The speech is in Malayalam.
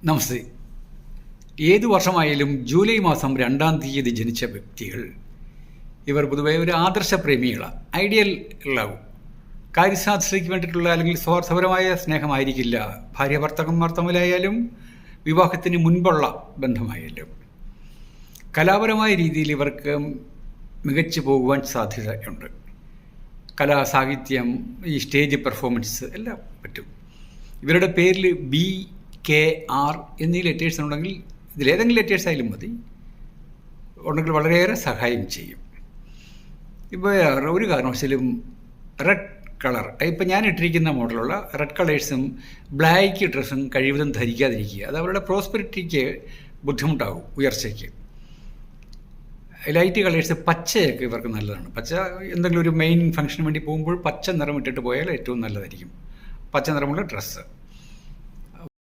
നമസ്തേ. ഏതു വർഷമായാലും ജൂലൈ മാസം 2-ാം തീയതി ജനിച്ച വ്യക്തികൾ ഇവർ പൊതുവെ ഒരു ആദർശപ്രേമികളാണ്. ഐഡിയൽ ലവ്, കാര്യസാധ്യതയ്ക്ക് വേണ്ടിയിട്ടുള്ള അല്ലെങ്കിൽ സ്വാർത്ഥപരമായ സ്നേഹമായിരിക്കില്ല. ഭാര്യ ഭർത്താക്കന്മാർ തമ്മിലായാലും വിവാഹത്തിന് മുൻപുള്ള ബന്ധമായാലും കലാപരമായ രീതിയിൽ ഇവർക്ക് മികച്ചു പോകുവാൻ സാധ്യതയുണ്ട്. കലാ, സാഹിത്യം, ഈ സ്റ്റേജ് പെർഫോമൻസ് എല്ലാം പറ്റും. ഇവരുടെ പേരിൽ BKR എന്നീ ലെറ്റേഴ്സ് ഉണ്ടെങ്കിൽ ഇതിലേതെങ്കിലും ലെറ്റേഴ്സ് ആയാലും മതി, ഉണ്ടെങ്കിൽ വളരെയേറെ സഹായം ചെയ്യും. ഇപ്പോൾ ഒരു കാരണവശാലും റെഡ് കളർ, ഇപ്പം ഞാൻ ഇട്ടിരിക്കുന്ന മോഡലുള്ള റെഡ് കളേഴ്സും ബ്ലാക്ക് ഡ്രസ്സും കഴിവതും ധരിക്കാതിരിക്കുക. അത് അവരുടെ പ്രോസ്പെരിറ്റിക്ക് ബുദ്ധിമുട്ടാകും, ഉയർച്ചയ്ക്ക്. ലൈറ്റ് കളേഴ്സ്, പച്ചയൊക്കെ ഇവർക്ക് നല്ലതാണ്. പച്ച എന്തെങ്കിലും ഒരു മെയിൻ ഫംഗ്ഷന് വേണ്ടി പോകുമ്പോൾ പച്ച നിറം ഇട്ടിട്ട് പോയാൽ ഏറ്റവും നല്ലതായിരിക്കും. പച്ച നിറമുള്ള ഡ്രസ്സ്.